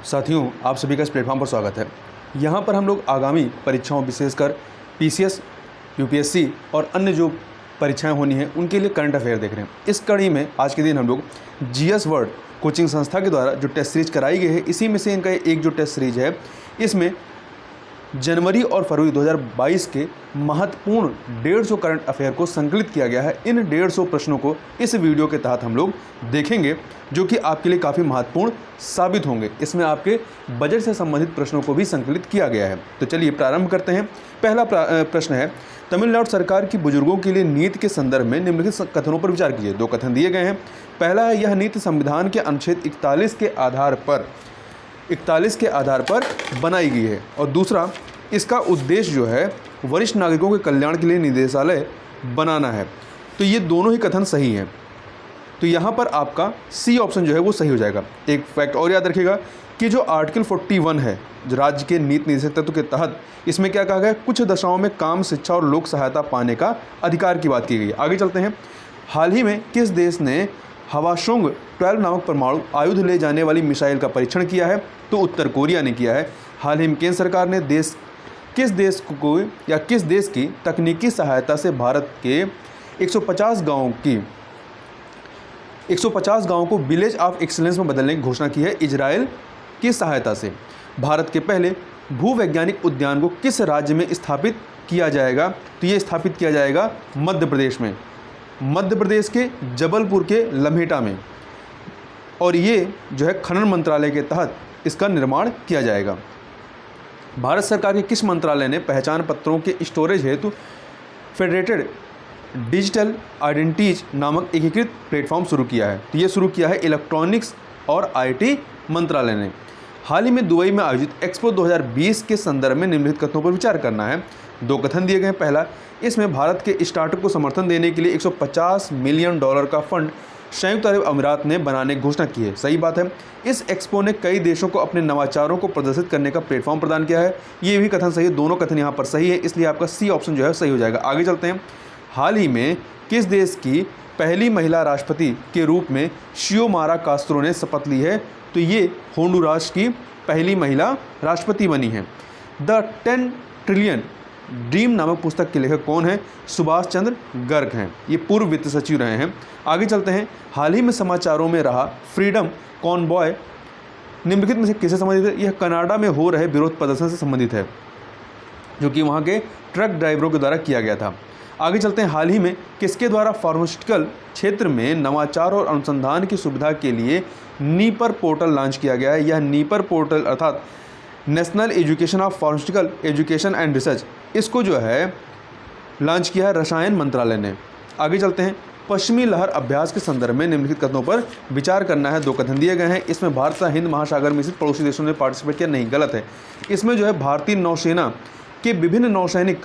साथियों, आप सभी का इस प्लेटफॉर्म पर स्वागत है। यहाँ पर हम लोग आगामी परीक्षाओं, विशेषकर पीसीएस, यूपीएससी और अन्य जो परीक्षाएं होनी हैं उनके लिए करंट अफेयर देख रहे हैं। इस कड़ी में आज के दिन हम लोग जीएस वर्ल्ड कोचिंग संस्था के द्वारा जो टेस्ट सीरीज कराई गई है, इसी में से इनका एक जो टेस्ट सीरीज है, इसमें जनवरी और फरवरी 2022 के महत्वपूर्ण 150 करंट अफेयर को संकलित किया गया है। इन 150 प्रश्नों को इस वीडियो के तहत हम लोग देखेंगे, जो कि आपके लिए काफ़ी महत्वपूर्ण साबित होंगे। इसमें आपके बजट से संबंधित प्रश्नों को भी संकलित किया गया है। तो चलिए प्रारंभ करते हैं। पहला प्रश्न है, तमिलनाडु सरकार की बुजुर्गों के लिए नीति के संदर्भ में निम्नलिखित कथनों पर विचार कीजिए। 2 कथन दिए गए हैं। पहला है, यह नीति संविधान के अनुच्छेद 41 के आधार पर बनाई गई है। और दूसरा, इसका उद्देश्य जो है वरिष्ठ नागरिकों के कल्याण के लिए निदेशालय बनाना है। तो ये दोनों ही कथन सही हैं। तो यहाँ पर आपका सी ऑप्शन जो है वो सही हो जाएगा। एक फैक्ट और याद रखिएगा कि जो आर्टिकल 41 है, जो राज्य के नीति निदेशक तत्व के तहत, इसमें क्या कहा गया है, कुछ दशाओं में काम, शिक्षा और लोक सहायता पाने का अधिकार की बात की गई है। आगे चलते हैं। हाल ही में किस देश ने हवासोंग 12 नामक परमाणु आयुध ले जाने वाली मिसाइल का परीक्षण किया है? तो उत्तर कोरिया ने किया है। हाल ही में केंद्र सरकार ने किस देश की तकनीकी सहायता से भारत के 150 गांवों को विलेज ऑफ एक्सीलेंस में बदलने की घोषणा की है। इजराइल की सहायता से भारत के पहले भूवैज्ञानिक उद्यान को किस राज्य में स्थापित किया जाएगा? तो ये स्थापित किया जाएगा मध्य प्रदेश में, मध्य प्रदेश के जबलपुर के लम्हेटा में। और ये जो है खनन मंत्रालय के तहत इसका निर्माण किया जाएगा। भारत सरकार के किस मंत्रालय ने पहचान पत्रों के स्टोरेज हेतु फेडरेटेड डिजिटल आइडेंटिटीज नामक एकीकृत प्लेटफॉर्म शुरू किया है? तो ये शुरू किया है इलेक्ट्रॉनिक्स और आईटी मंत्रालय ने। हाल ही में दुबई में आयोजित एक्सपो 2020 के संदर्भ में निम्नलिखित कथनों पर विचार करना है। 2 कथन दिए गए हैं। पहला, इसमें भारत के स्टार्टअप को समर्थन देने के लिए $150 मिलियन का फंड संयुक्त अरब अमीरात ने बनाने की घोषणा की है। सही बात है। इस एक्सपो ने कई देशों को अपने नवाचारों को प्रदर्शित करने का प्लेटफॉर्म प्रदान किया है। ये भी कथन सही है। दोनों कथन यहाँ पर सही है, इसलिए आपका सी ऑप्शन जो है सही हो जाएगा। आगे चलते हैं। हाल ही में किस देश की पहली महिला राष्ट्रपति के रूप में शियोमारा कास्त्रो ने शपथ ली है? तो ये होंडुरास की पहली महिला राष्ट्रपति बनी है। द 10 ट्रिलियन ड्रीम नामक पुस्तक के लेखक कौन है? सुभाष चंद्र गर्ग हैं। ये पूर्व वित्त सचिव रहे हैं। आगे चलते हैं। हाल ही में समाचारों में रहा फ्रीडम कॉनवॉय निम्नलिखित में से किससे संबंधित है? यह कनाडा में हो रहे विरोध प्रदर्शन से संबंधित है, जो कि वहाँ के ट्रक ड्राइवरों के द्वारा किया गया था। आगे चलते हैं। हाल ही में किसके द्वारा फार्मास्यूटिकल क्षेत्र में नवाचार और अनुसंधान की सुविधा के लिए नीपर पोर्टल लॉन्च किया गया है? यह नीपर पोर्टल अर्थात national education of pharmaceutical education and research, इसको जो है लॉन्च किया है रसायन मंत्रालय ने। आगे चलते हैं। पश्चिमी लहर अभ्यास के संदर्भ में निम्नलिखित कथनों पर विचार करना है। 2 कथन दिए गए हैं। इसमें भारत तथा हिंद महासागर में स्थित पड़ोसी देशों ने पार्टिसिपेट किया? नहीं, गलत है। इसमें जो है भारतीय नौसेना के विभिन्न नौसैनिक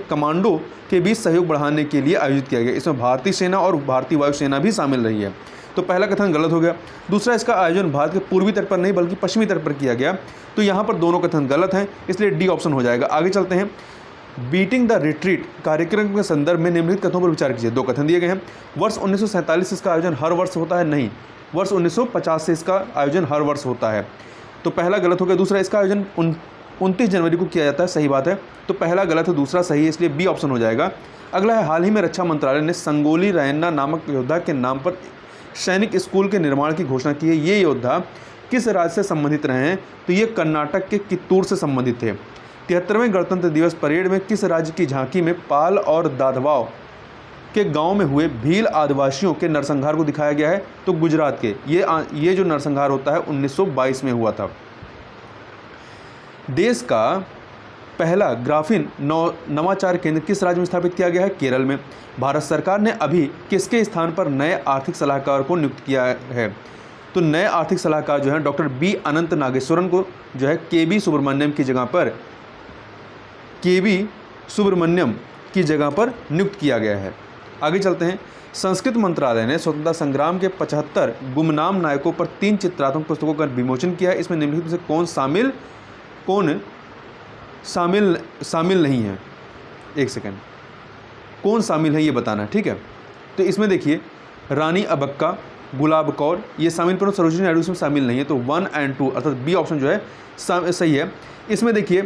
कमांडो के बीच सहयोग बढ़ाने के लिए आयोजित किया गया। इसमें भारतीय सेना और भारतीय वायुसेना भी शामिल रही है। तो पहला कथन गलत हो गया। दूसरा, इसका आयोजन भारत के पूर्वी तट पर नहीं बल्कि पश्चिमी तट पर किया गया। तो यहाँ पर दोनों कथन गलत हैं, इसलिए डी ऑप्शन हो जाएगा। आगे चलते हैं। बीटिंग द रिट्रीट कार्यक्रम के संदर्भ में निम्नलिखित कथनों पर विचार कीजिए। 2 कथन दिए गए हैं। वर्ष 1947 इसका आयोजन हर वर्ष होता है? नहीं, वर्ष 1950 से इसका आयोजन हर वर्ष होता है। तो पहला गलत हो गया। दूसरा, इसका आयोजन 29 जनवरी को किया जाता है। सही बात है। तो पहला गलत है, दूसरा सही है, इसलिए बी ऑप्शन हो जाएगा। अगला है, हाल ही में रक्षा मंत्रालय ने संगोली रायन्ना नामक योद्धा के नाम पर सैनिक स्कूल के निर्माण की घोषणा की है। ये योद्धा किस राज्य से संबंधित रहे हैं? तो ये कर्नाटक के कित्तूर से संबंधित थे। 73वें गणतंत्र दिवस परेड में किस राज्य की झांकी में पाल और दादवाओं के गांव में हुए भील आदिवासियों के नरसंहार को दिखाया गया है? तो गुजरात के। ये जो नरसंहार होता है 1922 में हुआ था। देश का पहला ग्राफीन नवाचार केंद्र किस राज्य में स्थापित किया गया है? केरल में। भारत सरकार ने अभी किसके स्थान पर नए आर्थिक सलाहकार को नियुक्त किया है? तो नए आर्थिक सलाहकार जो है डॉक्टर बी अनंत नागेश्वरन को जो है केबी सुब्रमण्यम की जगह पर नियुक्त किया गया है। आगे चलते हैं। संस्कृत मंत्रालय ने स्वतंत्रता संग्राम के 75 गुमनाम नायकों पर 3 चित्रात्मक पुस्तकों का विमोचन किया है। इसमें निम्नलिखित में से कौन शामिल नहीं है? 1 सेकंड, कौन शामिल है ये बताना है, ठीक है। तो इसमें देखिए, रानी अबक्का, गुलाब कौर, ये शामिल पर सरोजिनी नायडू इसमें शामिल नहीं है, तो 1 और 2 अर्थात बी ऑप्शन जो है सही है। इसमें देखिए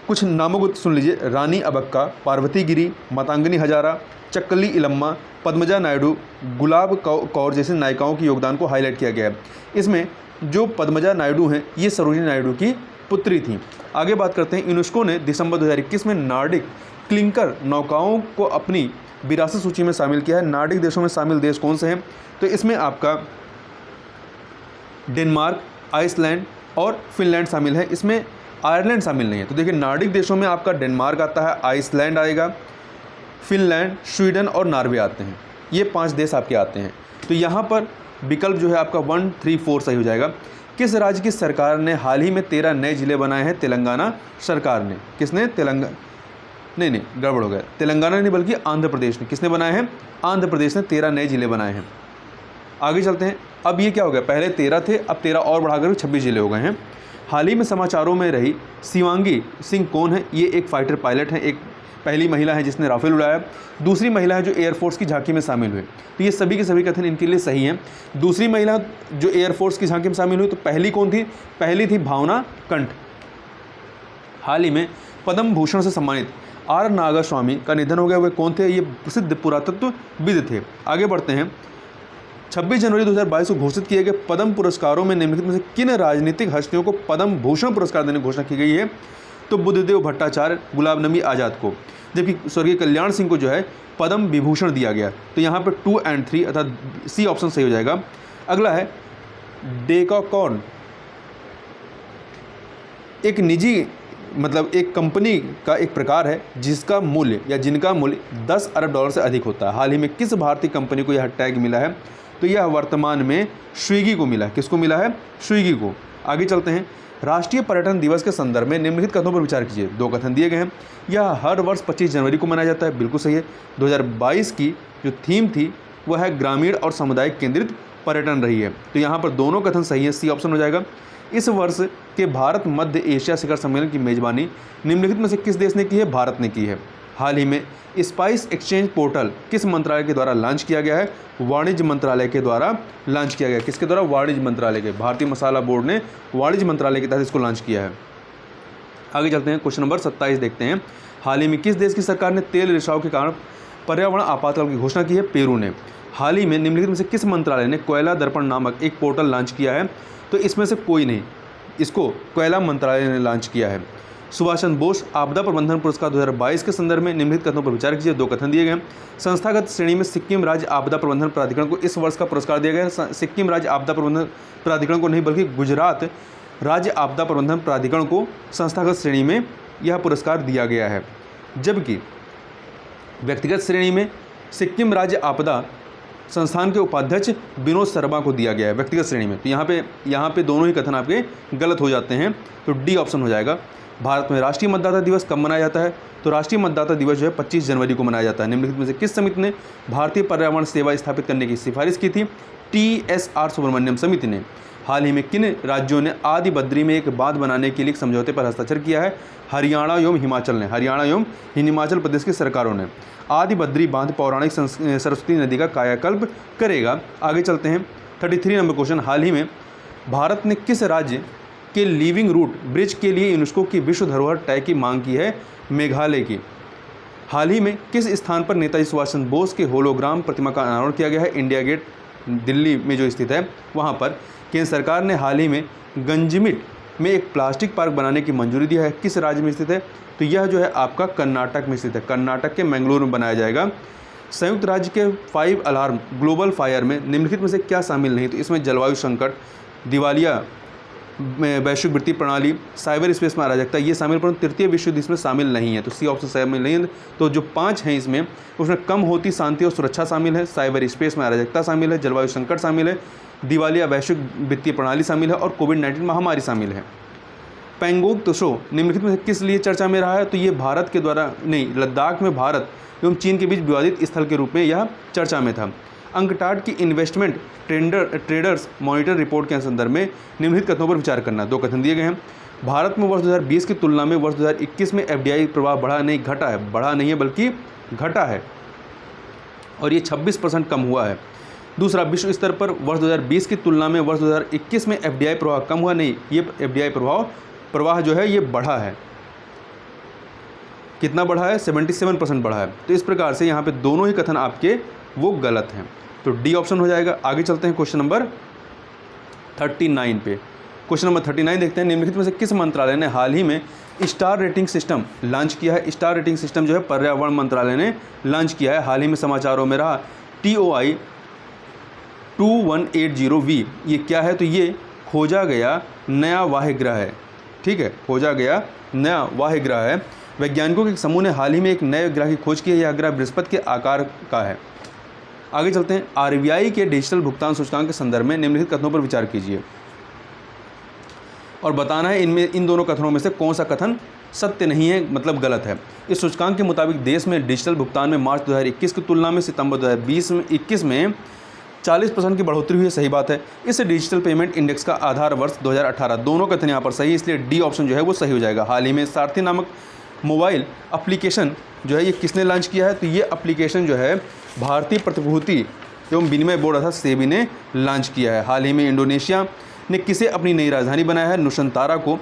कुछ नामों को सुन लीजिए, रानी अबक्का, पार्वती गिरी, मातंगिनी हजारा, चक्कली इलम्मा, पद्मजा नायडू, गुलाब कौर जैसे नायिकाओं के योगदान को हाईलाइट किया गया है। इसमें जो पद्मजा नायडू हैं ये सरोजिनी नायडू की पुत्री थी। आगे बात करते हैं, यूनेस्को ने दिसंबर 2021 में नार्डिक क्लिंकर नौकाओं को अपनी विरासत सूची में शामिल किया है। नार्डिक देशों में शामिल देश कौन से हैं? तो इसमें आपका डेनमार्क, आइसलैंड और फिनलैंड शामिल है, इसमें आयरलैंड शामिल नहीं है। तो देखिए नार्डिक देशों में आपका डेनमार्क आता है, आइसलैंड आएगा, फिनलैंड, स्वीडन और नॉर्वे आते हैं, ये 5 देश आपके आते हैं। तो यहाँ पर विकल्प जो है आपका 1, 3, 4 सही हो जाएगा। किस राज्य की सरकार ने हाल ही में 13 नए जिले बनाए हैं? तेलंगाना सरकार ने। किसने? नहीं गड़बड़ हो गया, तेलंगाना नहीं बल्कि आंध्र प्रदेश ने। किसने बनाए हैं? आंध्र प्रदेश ने 13 नए जिले बनाए हैं। आगे चलते हैं, अब ये क्या हो गया, पहले 13 थे, अब 13 और बढ़ाकर 26 जिले हो गए हैं। हाल ही में समाचारों में रही शिवांगी सिंह कौन है? ये एक फाइटर पायलट है, एक पहली महिला है जिसने राफेल उड़ाया, दूसरी महिला है जो एयरफोर्स की झांकी में शामिल हुई। तो ये सभी के सभी कथन इनके लिए सही हैं। दूसरी महिला जो एयरफोर्स की झांकी में शामिल हुई, तो पहली कौन थी? पहली थी भावना कंठ। हाल ही में पद्म भूषण से सम्मानित आर नागास्वामी का निधन हो गया। वे कौन थे? ये प्रसिद्ध पुरातत्वविद थे। आगे बढ़ते हैं, 26 जनवरी 2022 को घोषित किए गए पद्म पुरस्कारों में निम्नलिखित में से किन राजनीतिक हस्तियों को पद्म भूषण पुरस्कार देने की घोषणा की गई है? तो बुद्धदेव भट्टाचार्य, गुलाम नबी आज़ाद को, जबकि स्वर्गीय कल्याण सिंह को जो है पद्म विभूषण दिया गया। तो यहाँ पर 2 और 3 अर्थात सी ऑप्शन सही हो जाएगा। अगला है डेकाकॉर्न, एक निजी एक कंपनी का एक प्रकार है जिसका मूल्य या जिनका मूल्य $10 अरब से अधिक होता है। हाल ही में किस भारतीय कंपनी को यह टैग मिला है? तो यह वर्तमान में स्विगी को मिला है। किसको मिला है? स्विगी को। आगे चलते हैं, राष्ट्रीय पर्यटन दिवस के संदर्भ में निम्नलिखित कथनों पर विचार कीजिए। 2 कथन दिए गए हैं। यह हर वर्ष 25 जनवरी को मनाया जाता है, बिल्कुल सही है। 2022 की जो थीम थी वह है ग्रामीण और सामुदायिक केंद्रित पर्यटन रही है। तो यहाँ पर दोनों कथन सही है, सी ऑप्शन हो जाएगा। इस वर्ष के भारत मध्य एशिया शिखर सम्मेलन की मेजबानी निम्नलिखित में से किस देश ने की है? भारत ने की है। हाल ही में स्पाइस एक्सचेंज पोर्टल किस मंत्रालय के द्वारा लॉन्च किया गया है? वाणिज्य मंत्रालय के द्वारा लॉन्च किया गया। किसके द्वारा? वाणिज्य मंत्रालय के। भारतीय मसाला बोर्ड ने वाणिज्य मंत्रालय के तहत इसको लॉन्च किया है। आगे चलते हैं, क्वेश्चन नंबर 27 देखते हैं। हाल ही में किस देश की सरकार ने तेल रिसाव के कारण पर्यावरण आपातकाल की घोषणा की है? पेरू ने। हाल ही में निम्नलिखित में से किस मंत्रालय ने कोयला दर्पण नामक एक पोर्टल लॉन्च किया है? तो इसमें से कोई नहीं, इसको कोयला मंत्रालय ने लॉन्च किया है। सुभाष चंद्र बोस आपदा प्रबंधन पुरस्कार 2022 के संदर्भ में निम्नलिखित कथनों पर विचार कीजिए। 2 कथन दिए गए हैं। संस्थागत श्रेणी में सिक्किम राज्य आपदा प्रबंधन प्राधिकरण को इस वर्ष का पुरस्कार दिया गया है। सिक्किम राज्य आपदा प्रबंधन प्राधिकरण को नहीं बल्कि गुजरात राज्य आपदा प्रबंधन प्राधिकरण को संस्थागत श्रेणी में यह पुरस्कार दिया गया है। जबकि व्यक्तिगत श्रेणी में सिक्किम राज्य आपदा संस्थान के उपाध्यक्ष विनोद शर्मा को दिया गया है व्यक्तिगत श्रेणी में। तो यहाँ पे दोनों ही कथन आपके गलत हो जाते हैं, तो डी ऑप्शन हो जाएगा। भारत में राष्ट्रीय मतदाता दिवस कब मनाया जाता है? तो राष्ट्रीय मतदाता दिवस जो है 25 जनवरी को मनाया जाता है। निम्नलिखित में से किस समिति ने भारतीय पर्यावरण सेवा स्थापित करने की सिफारिश की थी? TSR सुब्रमण्यम समिति ने। हाल ही में किन राज्यों ने आदि बद्री में एक बांध बनाने के लिए समझौते पर हस्ताक्षर किया है? हरियाणा एवं हिमाचल ने। हरियाणा एवं हिमाचल प्रदेश की सरकारों ने। आदि बद्री बांध पौराणिक सरस्वती नदी का कायाकल्प करेगा। आगे चलते हैं, 33 नंबर क्वेश्चन। हाल ही में भारत ने किस राज्य के लिविंग रूट ब्रिज के लिए यूनेस्को की विश्व धरोहर टैग की मांग की है? मेघालय की। हाल ही में किस स्थान पर नेताजी सुभाष चंद्र बोस के होलोग्राम प्रतिमा का अनावरण किया गया है? इंडिया गेट दिल्ली में जो स्थित है वहाँ पर। केंद्र सरकार ने हाल ही में गंजमिट में एक प्लास्टिक पार्क बनाने की मंजूरी दी है। किस राज्य में स्थित है? तो यह जो है आपका कर्नाटक में स्थित है। कर्नाटक के मैंगलोर में बनाया जाएगा। संयुक्त राज्य के 5 अलार्म ग्लोबल फायर में निम्नलिखित में से क्या शामिल नहीं? तो इसमें जलवायु संकट, दिवालिया वैश्विक वृत्ति प्रणाली, साइबर स्पेस में अराजकता ये शामिल, परंतु तृतीय विश्व युद्ध इसमें शामिल नहीं है। तो सी ऑप्शन शामिल नहीं है। तो जो 5 हैं इसमें, उसमें कम होती शांति और सुरक्षा शामिल है, साइबर स्पेस में अराजकता शामिल है, जलवायु संकट शामिल है, दिवालिया वैश्विक वित्तीय प्रणाली शामिल है और कोविड-19 महामारी शामिल है। पैंगोंग त्सो निम्नलिखित में किस लिए चर्चा में रहा है? तो ये भारत के द्वारा नहीं, लद्दाख में भारत एवं चीन के बीच विवादित स्थल के रूप में यह चर्चा में था। अंकटाड की इन्वेस्टमेंट ट्रेडर्स मॉनिटर रिपोर्ट के संदर्भ में निम्नलिखित कथनों पर विचार करना। 2 कथन दिए गए हैं। भारत में वर्ष 2020 की तुलना में वर्ष 2021 में FDI प्रभाव बढ़ा नहीं, घटा है। बढ़ा नहीं है बल्कि घटा है और ये 26% कम हुआ है। दूसरा, विश्व स्तर पर वर्ष 2020 की तुलना में वर्ष 2021 में एफडीआई प्रवाह कम हुआ, नहीं, ये एफडीआई प्रवाह जो है ये बढ़ा है। कितना बढ़ा है? 77% बढ़ा है। तो इस प्रकार से यहाँ पे दोनों ही कथन आपके वो गलत हैं, तो डी ऑप्शन हो जाएगा। आगे चलते हैं क्वेश्चन नंबर 39 पे। क्वेश्चन नंबर 39 देखते हैं, निम्नलिखित में से किस मंत्रालय ने हाल ही में स्टार रेटिंग सिस्टम लॉन्च किया है? स्टार रेटिंग सिस्टम जो है पर्यावरण मंत्रालय ने लॉन्च किया है। हाल ही में समाचारों में रहा TOI 2180V। ये क्या है? तो ये खोजा गया नया वाह्य ग्रह है। ठीक है, खोजा गया नया वाह्य ग्रह है। वैज्ञानिकों के एक समूह ने हाल ही में एक नए ग्रह की खोज की है। यह ग्रह बृहस्पति के आकार का है। आगे चलते हैं, RBI के डिजिटल भुगतान सूचकांक के संदर्भ में निम्नलिखित कथनों पर विचार कीजिए और बताना है इनमें इन दोनों कथनों में से कौन सा कथन सत्य नहीं है, मतलब गलत है। इस सूचकांक के मुताबिक देश में डिजिटल भुगतान में मार्च 2021 की तुलना में सितंबर 2021 में 40% की बढ़ोतरी हुई है, सही बात है। इस डिजिटल पेमेंट इंडेक्स का आधार वर्ष 2018, दोनों कथन यहाँ पर सही है, इसलिए डी ऑप्शन जो है वो सही हो जाएगा। हाल ही में सारथी नामक मोबाइल एप्लीकेशन जो है ये किसने लॉन्च किया है? तो ये एप्लीकेशन जो है भारतीय प्रतिभूति एवं विनिमय बोर्ड अर्थात सेबी ने लॉन्च किया है। हाल ही में इंडोनेशिया ने किसे अपनी नई राजधानी बनाया है? नुसंतारा को।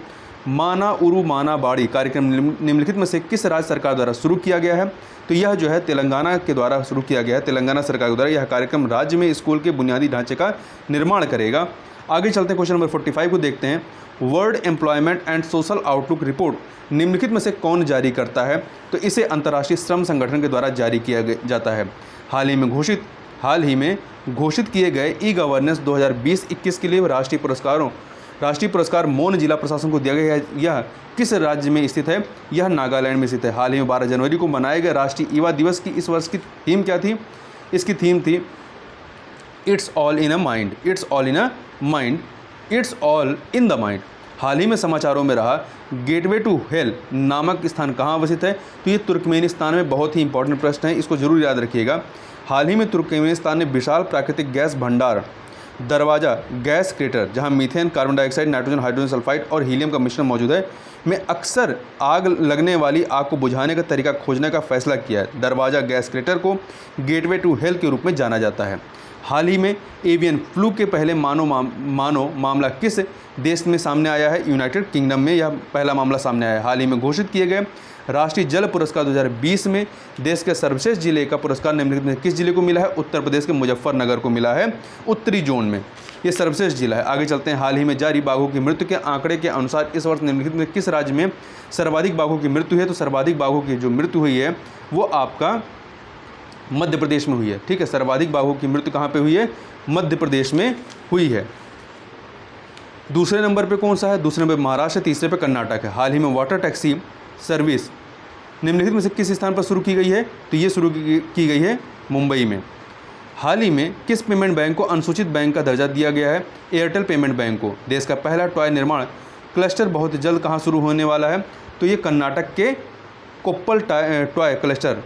माना उरु माना बाड़ी कार्यक्रम निम्नलिखित में से किस राज्य सरकार द्वारा शुरू किया गया है? तो यह जो है तेलंगाना के द्वारा शुरू किया गया है। तेलंगाना सरकार के द्वारा यह कार्यक्रम राज्य में स्कूल के बुनियादी ढांचे का निर्माण करेगा। आगे चलते हैं, क्वेश्चन नंबर 45 को देखते हैं। World employment and social outlook report निम्नलिखित में से कौन जारी करता है? तो इसे अंतर्राष्ट्रीय श्रम संगठन के द्वारा जारी किया जाता है। हाल ही में घोषित किए गए ई गवर्नेंस 2020-21 के लिए राष्ट्रीय पुरस्कार मौन जिला प्रशासन को दिया गया है। यह किस राज्य में स्थित है? यह नागालैंड में स्थित है। हाल ही में 12 जनवरी को मनाए गए राष्ट्रीय युवा दिवस की इस वर्ष की थीम क्या थी? इसकी थीम थी it's all in a mind, it's all in a mind, it's all in the mind. हाल ही में समाचारों में रहा गेटवे टू हेल नामक स्थान कहाँ अवस्थित है? तो ये तुर्कमेनिस्तान में। बहुत ही इंपॉर्टेंट प्रश्न है, इसको जरूर याद रखिएगा। हाल ही में तुर्कमेनिस्तान ने विशाल प्राकृतिक गैस भंडार दरवाजा गैस क्रेटर, जहां methane, carbon dioxide, nitrogen, hydrogen sulphide और हीलियम का मिश्रण मौजूद है, में अक्सर आग लगने वाली आग को बुझाने का तरीका खोजने का फैसला किया है। दरवाजा गैस क्रेटर को गेटवे टू हेल के रूप में जाना जाता है। हाल ही में एवियन फ्लू के पहले मानव मामला किस देश में सामने आया है? यूनाइटेड किंगडम में यह पहला मामला सामने आया है। हाल ही में घोषित किए गए राष्ट्रीय जल पुरस्कार 2020 में देश के सर्वश्रेष्ठ जिले का पुरस्कार निम्नलिखित में किस जिले को मिला है? उत्तर प्रदेश के मुजफ्फरनगर को मिला है, उत्तरी जोन में ये सर्वश्रेष्ठ जिला है। आगे चलते हैं, हाल ही में जारी बाघों की मृत्यु के आंकड़े के अनुसार इस वर्ष निम्नलिखित में किस राज्य में सर्वाधिक बाघों की मृत्यु है? तो सर्वाधिक बाघों की जो मृत्यु हुई है वो आपका मध्य प्रदेश में हुई है। ठीक है, सर्वाधिक बाघों की मृत्यु कहाँ पे हुई है? मध्य प्रदेश में हुई है। दूसरे नंबर पे कौन सा है? दूसरे नंबर महाराष्ट्र, तीसरे पे कर्नाटक है। हाल ही में वाटर टैक्सी सर्विस निम्नलिखित में से किस स्थान पर शुरू की गई है? तो ये शुरू की गई है मुंबई में। हाल ही में किस पेमेंट बैंक को अनुसूचित बैंक का दर्जा दिया गया है? एयरटेल पेमेंट बैंक को। देश का पहला टॉय निर्माण क्लस्टर बहुत जल्द कहाँ शुरू होने वाला है? तो ये कर्नाटक के कोप्पल टॉय क्लस्टर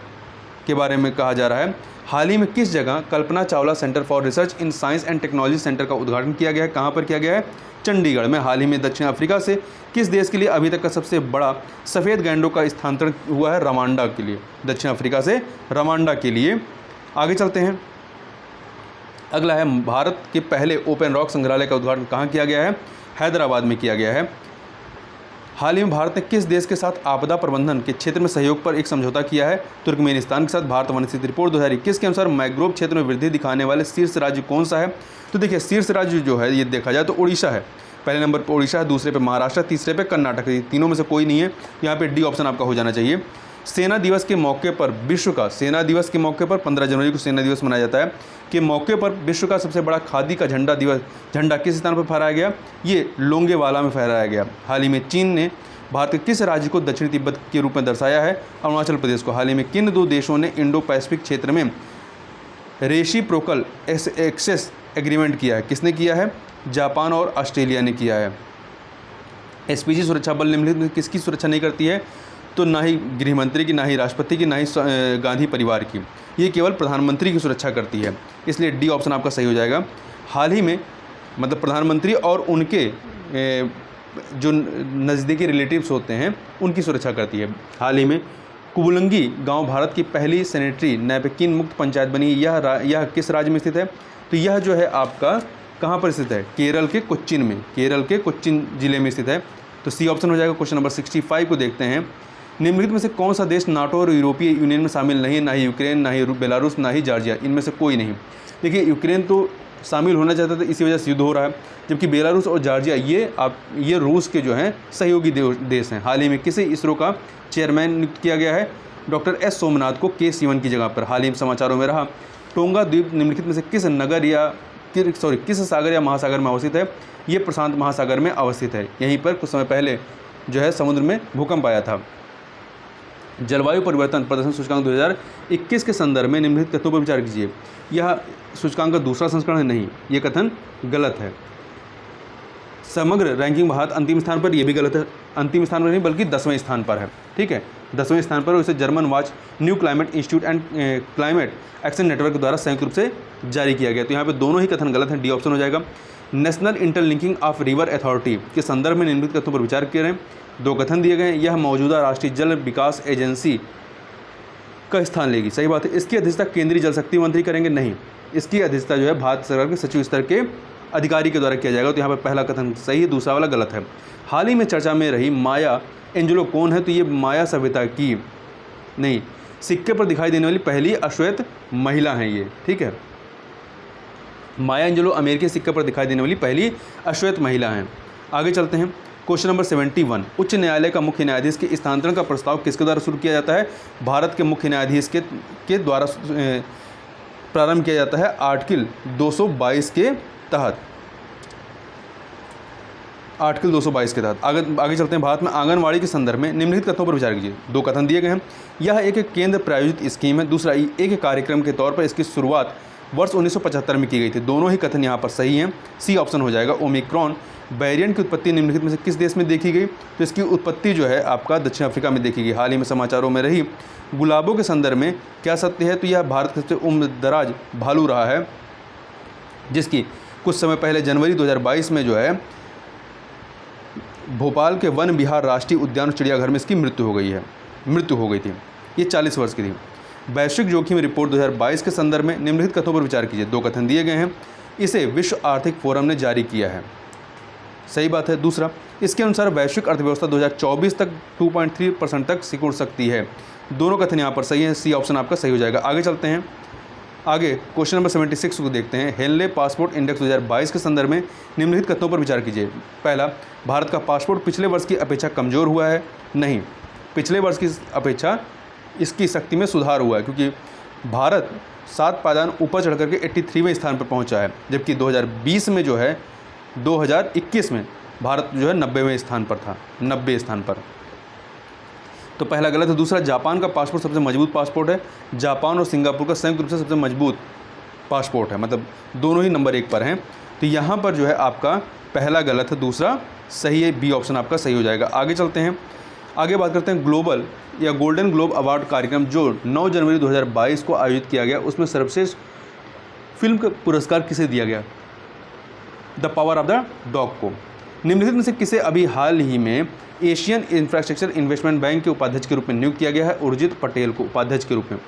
के बारे में कहा जा रहा है। हाल ही में किस जगह Kalpana Chawla centre for research in science and technology centre का उद्घाटन किया गया है? कहाँ पर किया गया है? चंडीगढ़ में। हाल ही में दक्षिण अफ्रीका से किस देश के लिए अभी तक का सबसे बड़ा सफ़ेद गैंडों का स्थानांतरण हुआ है? रवांडा के लिए। दक्षिण अफ्रीका से रवांडा के लिए। आगे चलते हैं, अगला है भारत के पहले ओपन रॉक संग्रहालय का उद्घाटन कहाँ किया गया है? हैदराबाद में किया गया है। हाल ही में भारत ने किस देश के साथ आपदा प्रबंधन के क्षेत्र में सहयोग पर एक समझौता किया है? तुर्कमेनिस्तान के साथ। भारत वन स्थिति रिपोर्ट 2021 के अनुसार मैंग्रोव क्षेत्र में वृद्धि दिखाने वाले शीर्ष राज्य कौन सा है? तो देखिए, शीर्ष राज्य जो है ये देखा जाए तो उड़ीसा है। पहले नंबर पर उड़ीसा है, दूसरे पे महाराष्ट्र, तीसरे पे कर्नाटक। तीनों में से कोई नहीं है, यहाँ पे डी ऑप्शन आपका हो जाना चाहिए। सेना दिवस के मौके पर विश्व का सेना दिवस के मौके पर 15 जनवरी को सेना दिवस मनाया जाता है के मौके पर विश्व का सबसे बड़ा खादी का झंडा किस स्थान पर फहराया गया? ये लोंगेवाला में फहराया गया। हाल ही में चीन ने भारत के किस राज्य को दक्षिणी तिब्बत के रूप में दर्शाया है? अरुणाचल प्रदेश को। हाल ही में किन दो देशों ने इंडो पैसिफिक क्षेत्र में रेसिप्रोकल एक्सेस एग्रीमेंट किया है? किसने किया है? जापान और ऑस्ट्रेलिया ने किया है। एसपीजी सुरक्षा बल निम्नलिखित में किसकी सुरक्षा नहीं करती है? तो ना ही गृह मंत्री की, ना ही राष्ट्रपति की, ना ही गांधी परिवार की, ये केवल प्रधानमंत्री की सुरक्षा करती है, इसलिए डी ऑप्शन आपका सही हो जाएगा। हाल ही में मतलब प्रधानमंत्री और उनके जो नज़दीकी रिलेटिव्स होते हैं उनकी सुरक्षा करती है। हाल ही में कुबुलंगी गांव भारत की पहली सैनिटरी नैपकिन मुक्त पंचायत बनी। यह किस राज्य में स्थित है? तो यह जो है आपका कहाँ पर स्थित है, केरल के कोच्चिन में, केरल के कोच्चिन जिले में स्थित है। तो सी ऑप्शन हो जाएगा। क्वेश्चन नंबर 65 को देखते हैं। निम्नलिखित में से कौन सा देश नाटो और यूरोपीय यूनियन में शामिल नहीं है? ना ही यूक्रेन, ना ही बेलारूस, ना ही जॉर्जिया, इनमें से कोई नहीं। देखिए यूक्रेन तो शामिल होना चाहता था, इसी वजह से युद्ध हो रहा है, जबकि बेलारूस और जॉर्जिया ये रूस के जो हैं सहयोगी देश हैं। हाल ही में किसे इसरो का चेयरमैन नियुक्त किया गया है? डॉक्टर एस सोमनाथ को के सिवन की जगह पर हाल ही में समाचारों में रहा। टोंगा द्वीप निम्नलिखित में से किस सागर या महासागर में अवस्थित है? ये प्रशांत महासागर में अवस्थित है। यहीं पर कुछ समय पहले जो है समुद्र में भूकंप आया था। जलवायु परिवर्तन प्रदर्शन सूचकांक 2021 के संदर्भ में निम्नलिखित कथनों पर विचार कीजिए। यह सूचकांक का दूसरा संस्करण है? नहीं, ये कथन गलत है। समग्र रैंकिंग भारत अंतिम स्थान पर, यह भी गलत है। अंतिम स्थान पर नहीं बल्कि 10वें स्थान पर है। ठीक है, 10वें स्थान पर। इसे German watch new climate institute and climate action network द्वारा संयुक्त रूप से जारी किया गया। तो यहाँ पे दोनों ही कथन गलत हैं, डी ऑप्शन हो जाएगा। National interlinking of river authority के संदर्भ में निम्नलिखित कथनों पर विचार किए हैं। दो कथन दिए गए हैं। यह मौजूदा राष्ट्रीय जल विकास एजेंसी का स्थान लेगी, सही बात है। इसकी अध्यक्षता केंद्रीय जल शक्ति मंत्री करेंगे? नहीं, इसकी अध्यक्षता जो है भारत सरकार के सचिव स्तर के अधिकारी के द्वारा किया जाएगा। तो यहाँ पर पहला कथन सही है, दूसरा वाला गलत है। हाल ही में चर्चा में रही माया एंजेलो कौन है? तो ये माया सभ्यता की नहीं, सिक्के पर दिखाई देने वाली पहली अश्वेत महिला हैं ये। ठीक है, माया एंजेलो अमेरिकी सिक्के पर दिखाई देने वाली पहली अश्वेत महिला हैं। आगे चलते हैं। क्वेश्चन नंबर 71, उच्च न्यायालय का मुख्य न्यायाधीश के स्थानांतरण का प्रस्ताव किसके द्वारा शुरू किया जाता है? भारत के मुख्य न्यायाधीश के द्वारा प्रारंभ किया जाता है आर्टिकल 222 के तहत। आर्टिकल 222 के तहत। आगे चलते हैं। भारत में आंगनवाड़ी के संदर्भ में निम्नलिखित कथनों पर विचार कीजिए। दो कथन दिए गए हैं। यह एक केंद्र प्रायोजित स्कीम है। दूसरा, एक कार्यक्रम के तौर पर इसकी शुरुआत वर्ष 1975 में की गई थी। दोनों ही कथन यहाँ पर सही हैं, सी ऑप्शन हो जाएगा। ओमिक्रॉन वेरिएंट की उत्पत्ति निम्नलिखित में से किस देश में देखी गई? तो इसकी उत्पत्ति जो है आपका दक्षिण अफ्रीका में देखी गई। हाल ही में समाचारों में रही। गुलाबों के संदर्भ में क्या सत्य है? तो यह भारत का सबसे उम्रदराज भालू रहा है, जिसकी कुछ समय पहले जनवरी 2022 में जो है भोपाल के वन विहार राष्ट्रीय उद्यान और चिड़ियाघर में इसकी मृत्यु हो गई थी। ये 40 वर्ष की थी। वैश्विक जोखिम रिपोर्ट 2022 के संदर्भ में निम्नलिखित कथनों पर विचार कीजिए। दो कथन दिए गए हैं। इसे विश्व आर्थिक फोरम ने जारी किया है, सही बात है। दूसरा, इसके अनुसार वैश्विक अर्थव्यवस्था 2024 तक 2.3% तक सिकुड़ सकती है। दोनों कथन यहाँ पर सही है, सी ऑप्शन आपका सही हो जाएगा। आगे चलते हैं। आगे क्वेश्चन नंबर 76 को देखते हैं। हेनले पासपोर्ट इंडेक्स 2022 के संदर्भ में निम्नलिखित कथनों पर विचार कीजिए। पहला, भारत का पासपोर्ट पिछले वर्ष की अपेक्षा कमज़ोर हुआ है? नहीं, पिछले वर्ष की अपेक्षा इसकी शक्ति में सुधार हुआ है, क्योंकि भारत 7 पायदान ऊपर चढ़ करके 83वें स्थान पर पहुंचा है, जबकि 2020 में जो है 2021 में भारत जो है 90वें स्थान पर था, 90 स्थान पर। तो पहला गलत है। दूसरा, जापान का पासपोर्ट सबसे मजबूत पासपोर्ट है। जापान और सिंगापुर का संयुक्त रूप से सबसे मजबूत पासपोर्ट है, मतलब दोनों ही नंबर 1 पर हैं। तो यहाँ पर जो है आपका पहला गलत है, दूसरा सही है, बी ऑप्शन आपका सही हो जाएगा। आगे चलते हैं। आगे बात करते हैं ग्लोबल या गोल्डन ग्लोब अवार्ड कार्यक्रम जो 9 जनवरी 2022 को आयोजित किया गया, उसमें सर्वश्रेष्ठ फिल्म का पुरस्कार किसे दिया गया? The power of the dog को। निम्नलिखित में से किसे अभी हाल ही में एशियन इंफ्रास्ट्रक्चर इन्वेस्टमेंट बैंक के उपाध्यक्ष के रूप में नियुक्त किया गया है? उर्जित पटेल को उपाध्यक्ष के रूप में।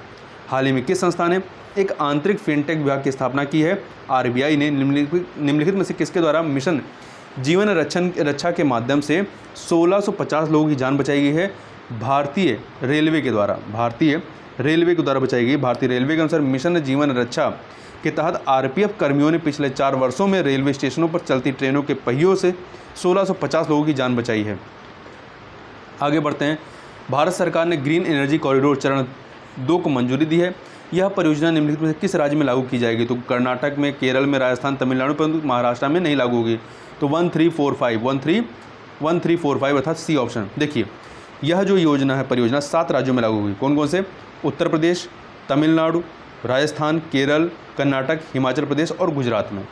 हाल ही में किस संस्थान ने एक आंतरिक फिनटेक विभाग की स्थापना की है? आरबीआई ने। निम्नलिखित में से किसके द्वारा मिशन जीवन रक्षा के माध्यम से 1650 लोगों की जान बचाई गई है? भारतीय रेलवे के द्वारा। भारतीय रेलवे के द्वारा बचाई गई। भारतीय रेलवे के अनुसार मिशन जीवन रक्षा के तहत आरपीएफ कर्मियों ने पिछले 4 वर्षों में रेलवे स्टेशनों पर चलती ट्रेनों के पहियों से 1650 लोगों की जान बचाई है। आगे बढ़ते हैं। भारत सरकार ने ग्रीन एनर्जी कॉरिडोर चरण 2 को मंजूरी दी है। यह परियोजना निम्नलिखित में से किस राज्य में लागू की जाएगी? तो कर्नाटक में, केरल में, राजस्थान, तमिलनाडु, परंतु महाराष्ट्र में नहीं लागू होगी। तो 1345 अर्थात सी ऑप्शन। देखिए, यह जो योजना है, परियोजना 7 राज्यों में लागू होगी। कौन कौन से? उत्तर प्रदेश, तमिलनाडु, राजस्थान, केरल, कर्नाटक, हिमाचल प्रदेश और गुजरात में।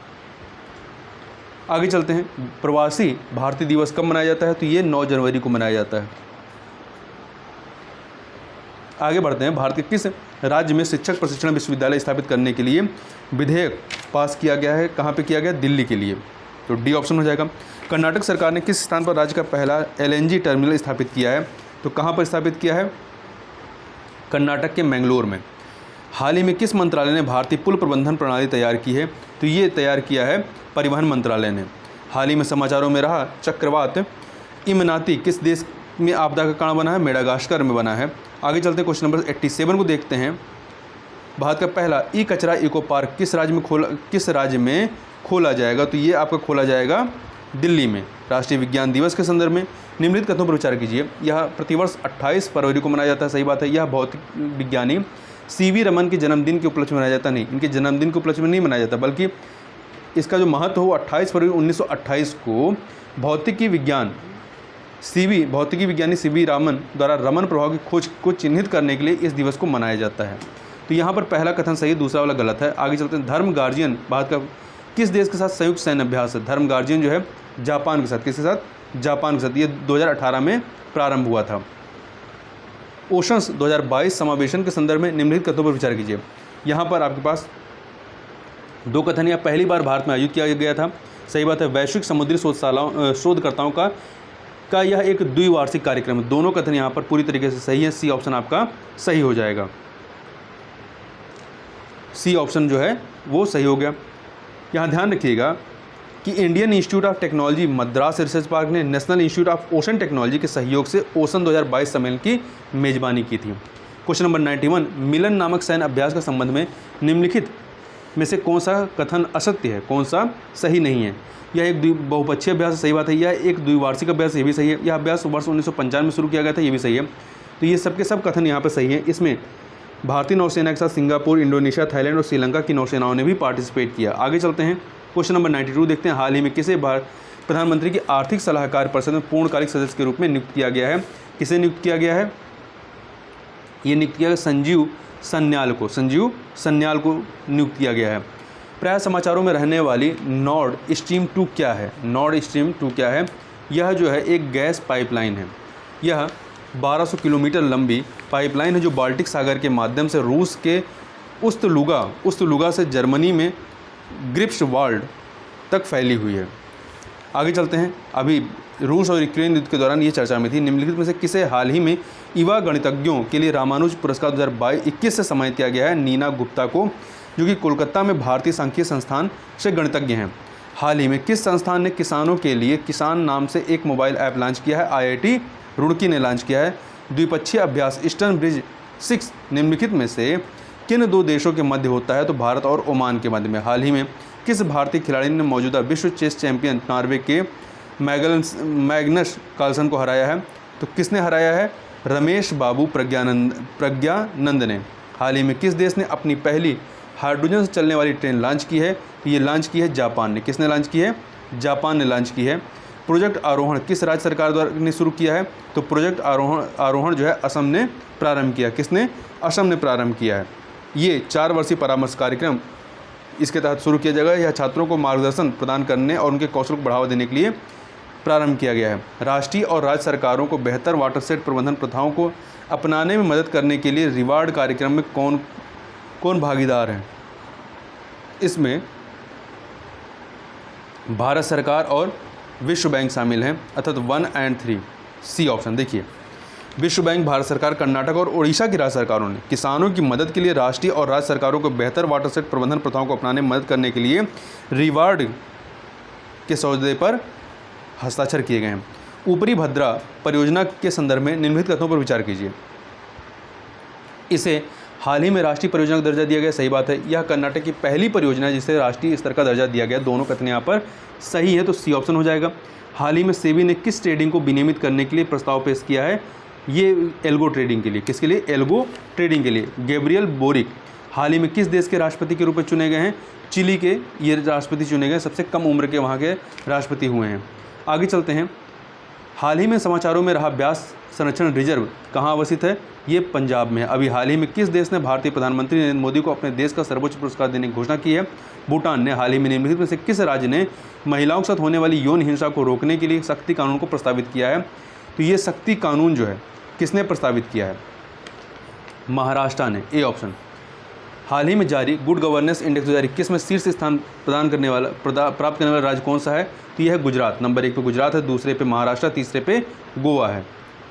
आगे चलते हैं। प्रवासी भारतीय दिवस कब मनाया जाता है? तो ये 9 जनवरी को मनाया जाता है। आगे बढ़ते हैं। भारत के किस राज्य में शिक्षक प्रशिक्षण विश्वविद्यालय स्थापित करने के लिए विधेयक पास किया गया है? कहाँ पे किया गया? दिल्ली के लिए। तो डी ऑप्शन हो जाएगा। कर्नाटक सरकार ने किस स्थान पर राज्य का पहला एलएनजी टर्मिनल स्थापित किया है? तो कहाँ पर स्थापित किया है? कर्नाटक के मैंगलोर में। हाल ही में किस मंत्रालय ने भारतीय पुल प्रबंधन प्रणाली तैयार की है? तो ये तैयार किया है परिवहन मंत्रालय ने। हाल ही में समाचारों में रहा चक्रवात इमनाती किस देश में आपदा का कारण बना है? मेडागास्कर में बना है। आगे चलते हैं, क्वेश्चन नंबर 87 को देखते हैं। भारत का पहला ई कचरा इको पार्क किस राज्य में खोला जाएगा? तो ये आपका खोला जाएगा दिल्ली में। राष्ट्रीय विज्ञान दिवस के संदर्भ में निम्नलिखित कथनों पर विचार कीजिए। यह प्रतिवर्ष 28 फरवरी को मनाया जाता है, सही बात है। यह भौतिक विज्ञानी सीवी रमन के जन्मदिन के उपलक्ष्य में मनाया जाता नहीं, इनके जन्मदिन के उपलक्ष्य में नहीं मनाया जाता, बल्कि इसका जो महत्व हो 28 फरवरी 1928 को भौतिकी विज्ञानी सीवी रामन द्वारा रमन प्रभाव की खोज को चिन्हित करने के लिए इस दिवस को मनाया जाता है। तो यहाँ पर पहला कथन सही है, दूसरा वाला गलत है। आगे चलते हैं, धर्म गार्जियन भारत का किस देश के साथ संयुक्त सैन्य अभ्यास है? धर्म गार्जियन जो है जापान के साथ, किसके साथ? जापान के साथ। ये 2018 में प्रारंभ हुआ था। ओशंस 2022 समावेशन के संदर्भ में निम्नलिखित कथनों पर विचार कीजिए। यहाँ पर आपके पास दो कथन, यह पहली बार भारत में आयोजित किया गया था, सही बात है। वैश्विक समुद्री शोधकर्ताओं का यह एक द्विवार्षिक कार्यक्रम है। दोनों कथन यहाँ पर पूरी तरीके से सही है। सी ऑप्शन आपका सही हो जाएगा। सी ऑप्शन जो है वो सही हो गया। यहाँ ध्यान रखिएगा कि Indian Institute of Technology Madras research park ने National Institute of Ocean Technology के सहयोग से ओशन 2022 सम्मेलन की मेजबानी की थी। क्वेश्चन नंबर 91, मिलन नामक सैन्य अभ्यास के संबंध में निम्नलिखित में से कौन सा कथन असत्य है, कौन सा सही नहीं है? यह एक बहुपक्षीय अभ्यास है, सही बात है। यह एक द्विवार्षिक अभ्यास, ये भी सही है। यह अभ्यास वर्ष 1995 में शुरू किया गया था, ये भी सही है। तो ये सबके सब कथन यहाँ पर सही है। इसमें भारतीय नौसेना के साथ सिंगापुर, इंडोनेशिया, थाईलैंड और श्रीलंका की नौसेनाओं ने भी पार्टिसिपेट किया। आगे चलते हैं, क्वेश्चन नंबर 92 देखते हैं। हाल ही में किसे प्रधानमंत्री की आर्थिक सलाहकार परिषद में पूर्णकालिक सदस्य के रूप में नियुक्त किया गया है? किसे नियुक्त किया गया है? ये नियुक्त किया गया संजीव सन्याल को नियुक्त किया गया है। प्राय समाचारों में रहने वाली नॉर्ड स्ट्रीम 2 क्या है? नॉर्ड स्ट्रीम 2 क्या है? यह जो है एक गैस पाइपलाइन है। यह 1200 किलोमीटर लंबी पाइपलाइन है जो बाल्टिक सागर के माध्यम से रूस के उस्तलुगा से जर्मनी में ग्रिप्सवाल्ड तक फैली हुई है। आगे चलते हैं, अभी रूस और यूक्रेन युद्ध के दौरान ये चर्चा में थी। निम्नलिखित में से किसे हाल ही में युवा गणितज्ञों के लिए रामानुज पुरस्कार 2021 से सम्मानित किया गया है? नीना गुप्ता को, जो कि कोलकाता में भारतीय सांख्यिकी संस्थान से गणितज्ञ हैं। हाल ही में किस संस्थान ने किसानों के लिए किसान नाम से एक मोबाइल ऐप लॉन्च किया है? IIT रुड़की ने लॉन्च किया है। द्विपक्षीय अभ्यास ईस्टर्न ब्रिज 6 निम्नलिखित में से किन दो देशों के मध्य होता है? तो भारत और ओमान के मध्य में। हाल ही में किस भारतीय खिलाड़ी ने मौजूदा विश्व चेस चैंपियन नॉर्वे के मैग्नस कार्लसन को हराया है? तो किसने हराया है? रमेश बाबू प्रज्ञानंद ने। हाल ही में किस देश ने अपनी पहली हाइड्रोजन से चलने वाली ट्रेन लॉन्च की है? ये लॉन्च की है जापान ने। किसने लॉन्च की है? जापान ने लॉन्च की है। प्रोजेक्ट आरोहण किस राज्य सरकार द्वारा ने शुरू किया है? तो प्रोजेक्ट आरोहण जो है असम ने प्रारंभ किया। किसने? असम ने प्रारंभ किया है। ये 4 वर्षीय परामर्श कार्यक्रम इसके तहत शुरू किया जाएगा। यह छात्रों को मार्गदर्शन प्रदान करने और उनके कौशल को बढ़ावा देने के लिए प्रारंभ किया गया है। राष्ट्रीय और राज्य सरकारों को बेहतर वाटरशेड प्रबंधन प्रथाओं को अपनाने में मदद करने के लिए रिवार्ड कार्यक्रम में कौन भागीदार हैं? इसमें भारत सरकार और विश्व बैंक शामिल हैं, अर्थात 1 और 3। सी ऑप्शन देखिए, विश्व बैंक, भारत सरकार, कर्नाटक और ओडिशा की राज्य सरकारों ने किसानों की मदद के लिए राष्ट्रीय और राज्य सरकारों को बेहतर वाटरशेड प्रबंधन प्रथाओं को अपनाने में मदद करने के लिए रिवार्ड के सौदे पर हस्ताक्षर किए गए हैं। ऊपरी भद्रा परियोजना के संदर्भ में निम्नलिखित कथनों पर विचार कीजिए। इसे हाल ही में राष्ट्रीय परियोजना का दर्जा दिया गया, सही बात है। यह कर्नाटक की पहली परियोजना है जिसे राष्ट्रीय स्तर का दर्जा दिया गया। दोनों कथन यहाँ पर सही है, तो सी ऑप्शन हो जाएगा। हाल ही में सेबी ने किस ट्रेडिंग को विनियमित करने के लिए प्रस्ताव पेश किया है? ये एल्गो ट्रेडिंग के लिए। किसके लिए? एल्गो ट्रेडिंग के लिए। गैब्रियल बोरिक हाल ही में किस देश के राष्ट्रपति के रूप में चुने गए हैं? चिली के ये राष्ट्रपति चुने गए, सबसे कम उम्र के वहाँ के राष्ट्रपति हुए हैं। आगे चलते हैं, हाल ही में समाचारों में रहा ब्यास संरक्षण रिजर्व कहाँ अवस्थित है? ये पंजाब में है। अभी हाल ही में किस देश ने भारतीय प्रधानमंत्री नरेंद्र मोदी को अपने देश का सर्वोच्च पुरस्कार देने की घोषणा की है? भूटान ने। हाल ही में निम्नलिखित में से किस राज्य ने महिलाओं के साथ होने वाली यौन हिंसा को रोकने के लिए शक्ति कानून को प्रस्तावित किया है? तो ये शक्ति कानून जो है किसने प्रस्तावित किया है? महाराष्ट्र ने। A option. हाल ही में जारी गुड गवर्नेंस इंडेक्स 2021 में शीर्ष स्थान प्राप्त करने वाला राज्य कौन सा है? तो यह है गुजरात। नंबर 1 पे गुजरात है, दूसरे पे महाराष्ट्र, तीसरे पे गोवा है।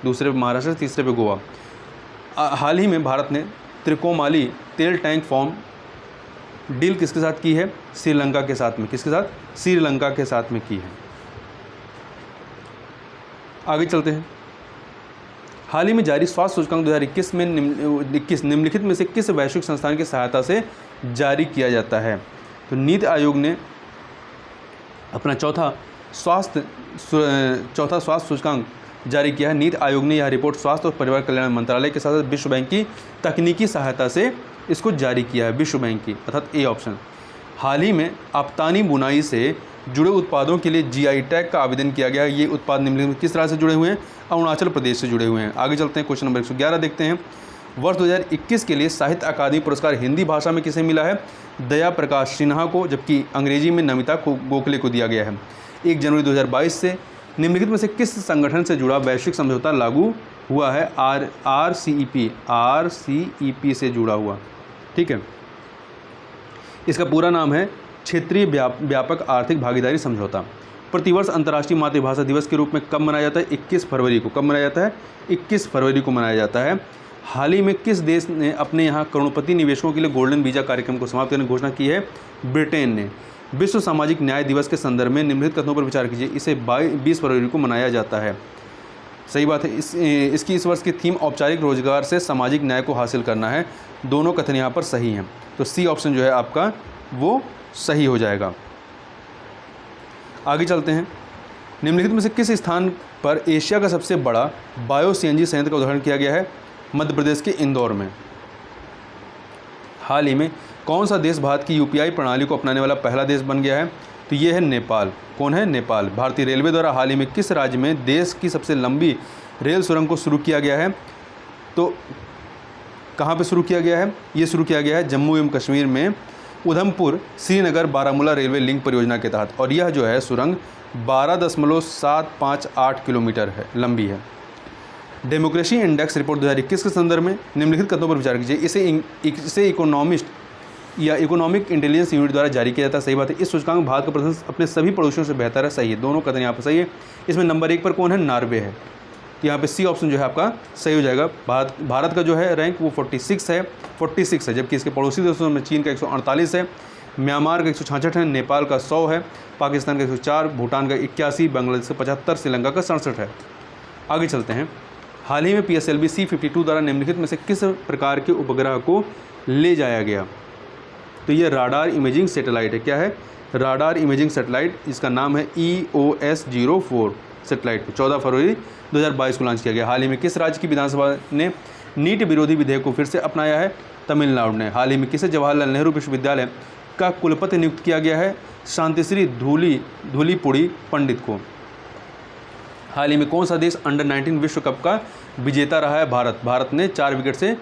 दूसरे पे महाराष्ट्र, तीसरे पे गोवा। हाल ही में भारत ने त्रिकोमाली तेल टैंक फॉर्म डील किसके साथ की है? श्रीलंका के साथ में। किसके साथ? श्रीलंका के साथ में की है। आगे चलते हैं। हाल ही में जारी स्वास्थ्य सूचकांक 2021 में निम्नलिखित में से किस वैश्विक संस्थान की सहायता से जारी किया जाता है? तो नीति आयोग ने अपना चौथा स्वास्थ्य सूचकांक जारी किया है। नीति आयोग ने यह रिपोर्ट स्वास्थ्य और परिवार कल्याण मंत्रालय के साथ विश्व बैंक की तकनीकी सहायता से इसको जारी किया है, विश्व बैंक की, अर्थात ए ऑप्शन। हाल ही में आप्तानी बुनाई से जुड़े उत्पादों के लिए जीआई टैग का आवेदन किया गया है। ये उत्पाद निम्नलिखित में किस राज्य से जुड़े हुए हैं? अरुणाचल प्रदेश से जुड़े हुए हैं। आगे चलते हैं, क्वेश्चन नंबर 111 देखते हैं। वर्ष 2021 के लिए साहित्य अकादमी पुरस्कार हिंदी भाषा में किसे मिला है? दया प्रकाश सिन्हा को, जबकि अंग्रेजी में नमिता गोखले को दिया गया है। 1 जनवरी 2022 से निम्नलिखित में से किस संगठन से जुड़ा वैश्विक समझौता लागू हुआ है? RCEP से जुड़ा हुआ, ठीक है। इसका पूरा नाम है क्षेत्रीय व्यापक आर्थिक भागीदारी समझौता। प्रतिवर्ष अंतर्राष्ट्रीय मातृभाषा दिवस के रूप में कब मनाया जाता है? 21 फरवरी को। कब मनाया जाता है? 21 फरवरी को मनाया जाता है। हाल ही में किस देश ने अपने यहाँ करोड़पति निवेशकों के लिए गोल्डन वीज़ा कार्यक्रम को समाप्त करने की घोषणा की है? ब्रिटेन ने। विश्व सामाजिक न्याय दिवस के संदर्भ में निम्नलिखित कथनों पर विचार कीजिए। इसे 20 फरवरी को मनाया जाता है। सही बात है। इसकी इस वर्ष की थीम औपचारिक रोजगार से सामाजिक न्याय को हासिल करना है। दोनों कथन यहाँ पर सही हैं, तो सी ऑप्शन जो है आपका वो सही हो जाएगा। आगे चलते हैं। निम्नलिखित में से किस स्थान पर एशिया का सबसे बड़ा बायो सीएनजी संयंत्र का उदाहरण किया गया है? मध्य प्रदेश के इंदौर में। हाल ही में कौन सा देश भारत की यूपीआई प्रणाली को अपनाने वाला पहला देश बन गया है? तो ये है नेपाल। कौन है? नेपाल। भारतीय रेलवे द्वारा हाल ही में किस राज्य में देश की सबसे लंबी रेल सुरंग को शुरू किया गया है? तो कहाँ पे शुरू किया गया है? ये शुरू किया गया है जम्मू एवं कश्मीर में उधमपुर श्रीनगर बारामूला रेलवे लिंक परियोजना के तहत, और यह जो है सुरंग 12.758 किलोमीटर है लंबी है। डेमोक्रेसी इंडेक्स रिपोर्ट 2021 के संदर्भ में निम्नलिखित कथनों पर विचार कीजिए। इसे इकोनॉमिस्ट या इकोनॉमिक इंटेलिजेंस यूनिट द्वारा जारी किया जाता है। सही बात है। इस सूचकांक भारत का प्रदर्शन अपने सभी पड़ोसियों से बेहतर है। सही है, दोनों कथन यहाँ पर सही है। इसमें नंबर 1 पर कौन है? नॉर्वे है। तो यहाँ पे सी ऑप्शन जो है आपका सही हो जाएगा। भारत का जो है रैंक वो 46 है, जबकि इसके पड़ोसी देशों में चीन का 148 है, म्यांमार का 166 है, नेपाल का 100 है, पाकिस्तान का 104, भूटान का 81, बांग्लादेश का 75, श्रीलंका का 67 है। आगे चलते हैं। हाल ही में PSLV C-52 द्वारा निम्नलिखित में से किस प्रकार के उपग्रह को ले जाया गया? तो ये राडार इमेजिंग सैटेलाइट है। क्या है? Radar imaging satellite. इसका नाम है EOS-04 सैटेलाइट को 14 फरवरी 2022 को लॉन्च किया गया। हाल ही में किस राज्य की विधानसभा ने नीट विरोधी विधेयक को फिर से अपनाया है? तमिलनाडु ने। हाल ही में किसे जवाहरलाल नेहरू विश्वविद्यालय का कुलपति नियुक्त किया गया है? शांतिश्री धूलीपुड़ी पंडित को। हाल ही में कौन सा देश अंडर 19 विश्व कप का विजेता रहा है? भारत ने 4 विकेट से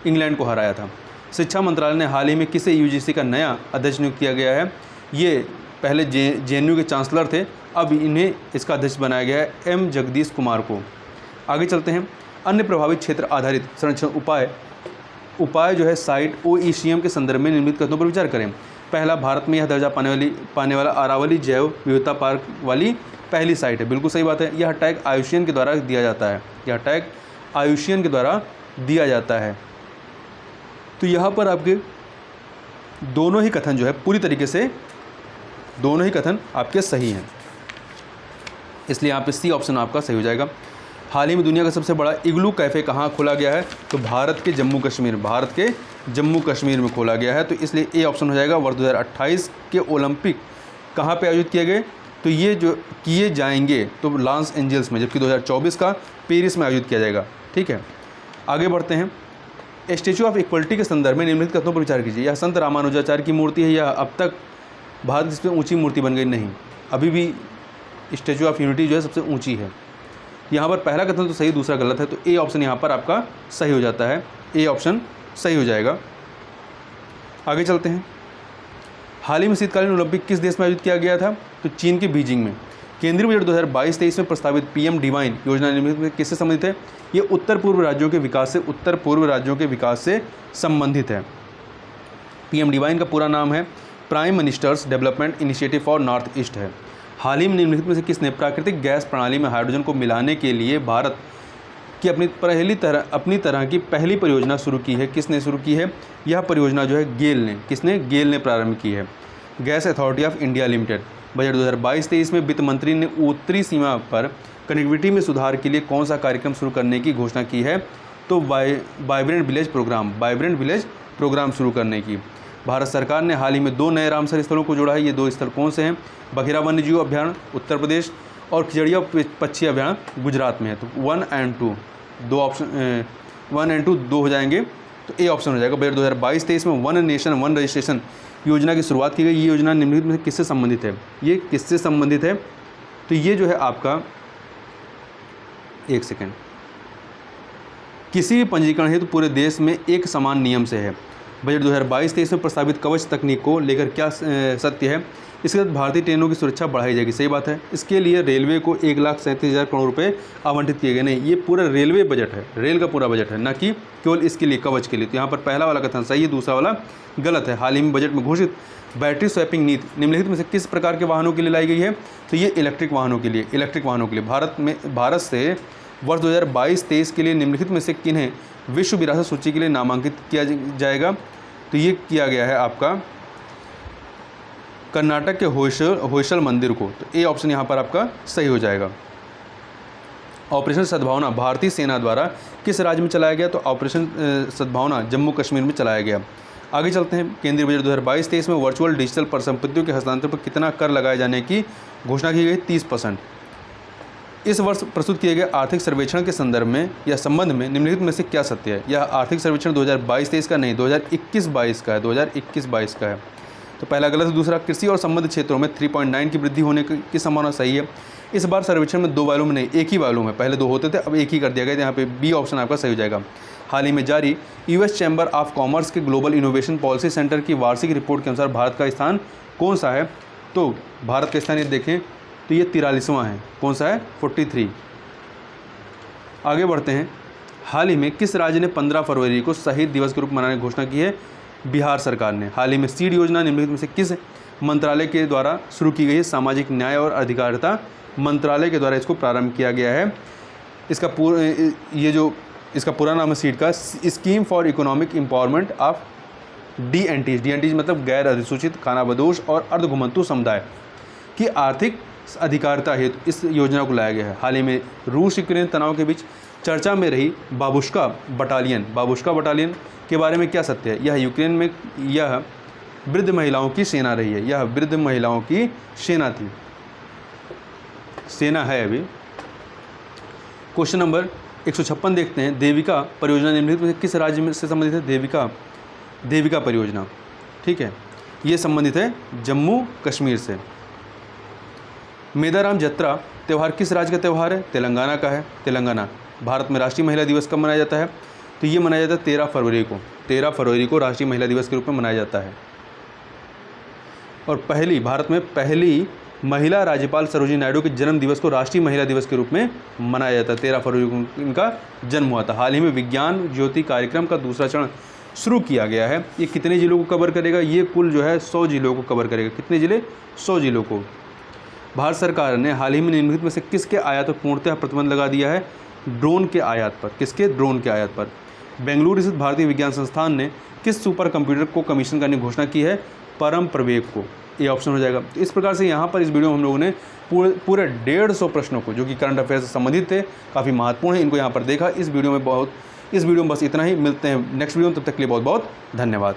इंग्लैंड को हराया था। शिक्षा मंत्रालय ने हाल ही में किसे UGC का नया अध्यक्ष नियुक्त किया गया है? ये पहले JNU के चांसलर थे, अब इन्हें इसका अध्यक्ष बनाया गया है M जगदीश कुमार को। आगे चलते हैं। अन्य प्रभावित क्षेत्र आधारित संरक्षण उपाय जो है साइट OECM के संदर्भ में निम्नलिखित कथनों पर विचार करें। पहला, भारत में यह दर्जा पाने वाला अरावली जैव विविधता पार्क वाली पहली साइट है। बिल्कुल सही बात है। यह टैग आयुषियन के द्वारा दिया जाता है। तो यहाँ पर आपके दोनों ही कथन जो है पूरी तरीके से दोनों ही कथन आपके सही हैं, इसलिए यहाँ पे सी ऑप्शन आपका सही हो जाएगा। हाल ही में दुनिया का सबसे बड़ा इग्लू कैफ़े कहाँ खोला गया है? तो भारत के जम्मू कश्मीर में खोला गया है, तो इसलिए ए ऑप्शन हो जाएगा। वर्ष 2028 के ओलंपिक कहाँ पे आयोजित किए गए? तो ये जो किए जाएंगे तो लॉस एंजल्स में, जबकि 2024 का पेरिस में आयोजित किया जाएगा। ठीक है, आगे बढ़ते हैं। स्टैचू ऑफ इक्वलिटी के संदर्भ में निम्नलिखित कथनों पर विचार कीजिए। यह संत रामानुजाचार्य की मूर्ति है या अब तक भारत की सबसे ऊंची मूर्ति बन गई? नहीं, अभी भी स्टैचू ऑफ यूनिटी जो है सबसे ऊंची है। यहाँ पर पहला कथन तो सही, दूसरा गलत है, तो ए ऑप्शन यहाँ पर आपका सही हो जाता है। ए ऑप्शन सही हो जाएगा। आगे चलते हैं। हाल ही में शीतकालीन ओलंपिक किस देश में आयोजित किया गया था? तो चीन के बीजिंग में। केंद्रीय बजट 2022-23 में प्रस्तावित PM डिवाइन योजना निम्नलिखित में किससे संबंधित है? ये उत्तर पूर्व राज्यों के विकास से संबंधित है। PM डिवाइन का पूरा नाम है prime ministers development initiative for north east है। हाल ही में निम्नलिखित में से किसने प्राकृतिक गैस प्रणाली में हाइड्रोजन को मिलाने के लिए भारत कि अपनी तरह की पहली परियोजना शुरू की है। किसने शुरू की है? यह परियोजना जो है गेल ने, किसने? गेल ने प्रारंभ की है। Gas authority of India limited, budget 2022-23 में वित्त मंत्री ने उत्तरी सीमा पर कनेक्टिविटी में सुधार के लिए कौन सा कार्यक्रम शुरू करने की घोषणा की है? तो वाइब्रेंट विलेज प्रोग्राम शुरू करने की। भारत सरकार ने हाल ही में 2 नए रामसर स्थलों को जोड़ा है। ये 2 स्थल कौन से हैं? बघेरा वन्यजीव अभ्यारण्य उत्तर प्रदेश और खिजड़िया पक्षी अभ्यारण्य गुजरात में है। तो 1 और 2 दो ऑप्शन, 1 और 2 2 हो जाएंगे, तो ए ऑप्शन हो जाएगा। बजट 2022-23 में वन नेशन वन रजिस्ट्रेशन योजना की शुरुआत की गई। ये योजना निम्नलिखित में किससे संबंधित है? ये किससे संबंधित है? तो ये जो है आपका, एक सेकेंड, किसी भी पंजीकरण हेतु पूरे देश में एक समान नियम से है। बजट 2022-23 में प्रस्तावित कवच तकनीक को लेकर क्या सत्य है? इसके तहत भारतीय ट्रेनों की सुरक्षा बढ़ाई जाएगी। सही बात है। इसके लिए रेलवे को 1,37,000 करोड़ रुपए आवंटित किए गए। नहीं, ये पूरा रेलवे बजट है, रेल का पूरा बजट है, ना कि केवल इसके लिए, कवच के लिए। तो यहाँ पर पहला वाला कथन सही है, दूसरा वाला गलत है। हाल ही में बजट में घोषित बैटरी स्वैपिंग नीति निम्नलिखित में से किस प्रकार के वाहनों के लिए लाई गई है? तो ये इलेक्ट्रिक वाहनों के लिए। भारत से वर्ष 2022-23 के लिए निम्नलिखित में से किन्हें विश्व विरासत सूची के लिए नामांकित किया जाएगा? तो ये किया गया है आपका कर्नाटक के होयसल मंदिर को। तो ए ऑप्शन यहाँ पर आपका सही हो जाएगा। ऑपरेशन सद्भावना भारतीय सेना द्वारा किस राज्य में चलाया गया? तो ऑपरेशन सद्भावना जम्मू कश्मीर में चलाया गया। आगे चलते हैं। केंद्रीय बजट 2022-23 में वर्चुअल डिजिटल परिसंपत्तियों के हस्तांतरण पर कितना कर लगाए जाने की घोषणा की गई? 30%। इस वर्ष प्रस्तुत किए गए आर्थिक सर्वेक्षण के संदर्भ में या संबंध में निम्नलिखित में से क्या सत्य है? यह आर्थिक सर्वेक्षण 2022-23 का नहीं, 2021-22 का है। 2021-22 का है। तो पहला गलत है। दूसरा, कृषि और संबद्ध क्षेत्रों में 3.9 की वृद्धि होने की संभावना सही है। इस बार सर्वेक्षण में 2 वॉल्यूम नहीं, एक ही वॉल्यूम है। पहले 2 होते थे, अब एक ही कर दिया गया। यहाँ पे बी ऑप्शन आपका सही हो जाएगा। हाल ही में जारी यूएस चैम्बर ऑफ कॉमर्स के ग्लोबल इनोवेशन पॉलिसी सेंटर की वार्षिक रिपोर्ट के अनुसार भारत का स्थान कौन सा है? तो भारत का स्थान ये देखें तो ये 43वां है। कौन सा है? 43। आगे बढ़ते हैं। हाल ही में किस राज्य ने 15 फरवरी को शहीद दिवस के रूप में मनाने की घोषणा की है? बिहार सरकार ने। हाल ही में सीड योजना निम्नलिखित में से किस मंत्रालय के द्वारा शुरू की गई है? सामाजिक न्याय और अधिकारिता मंत्रालय के द्वारा इसको प्रारंभ किया गया है। इसका पूरा नाम है सीड का, scheme for economic empowerment of DNTs मतलब गैर अधिसूचित खानाबदोश और अर्धघुमंतु समुदाय की आर्थिक अधिकारिता हेतु इस योजना को लाया गया है। हाल ही में रूस यूक्रेन तनाव के बीच चर्चा में रही बाबुश्का बटालियन के बारे में क्या सत्य है? यह यूक्रेन में यह वृद्ध महिलाओं की सेना रही है। यह वृद्ध महिलाओं की सेना है अभी। क्वेश्चन नंबर 156 देखते हैं। देविका परियोजना निम्नलिखित में किस राज्य में से संबंधित है? देविका परियोजना, ठीक है, ये संबंधित है जम्मू कश्मीर से। मेदाराम जत्रा त्यौहार किस राज्य का त्यौहार है? तेलंगाना का है। तेलंगाना। भारत में राष्ट्रीय महिला दिवस कब मनाया जाता है? तो ये मनाया जाता है 13 फरवरी को। 13 फरवरी को राष्ट्रीय महिला दिवस के रूप में मनाया जाता है। और भारत में पहली महिला राज्यपाल सरोजिनी नायडू के जन्म दिवस को राष्ट्रीय महिला दिवस के रूप में मनाया जाता है। 13 फरवरी को इनका जन्म हुआ था। हाल ही में विज्ञान ज्योति कार्यक्रम का दूसरा चरण शुरू किया गया है। ये कितने जिलों को कवर करेगा? ये कुल जो है 100 जिलों को कवर करेगा। कितने जिले? 100 जिलों को। भारत सरकार ने हाल ही में निम्नलिखित में से किसके आयात पर पूर्णतः प्रतिबंध लगा दिया है? ड्रोन के आयात पर। किसके? ड्रोन के आयात पर। बेंगलुरु स्थित भारतीय विज्ञान संस्थान ने किस सुपर कंप्यूटर को कमीशन करने की घोषणा की है? परम प्रवेग को। ये ऑप्शन हो जाएगा। तो इस प्रकार से यहाँ पर इस वीडियो में हम लोगों ने पूरे 150 प्रश्नों को, जो कि करंट अफेयर से संबंधित थे, काफ़ी महत्वपूर्ण है, इनको यहाँ पर देखा। इस वीडियो में बस इतना ही। मिलते हैं नेक्स्ट वीडियो में, तब तक के लिए बहुत बहुत धन्यवाद।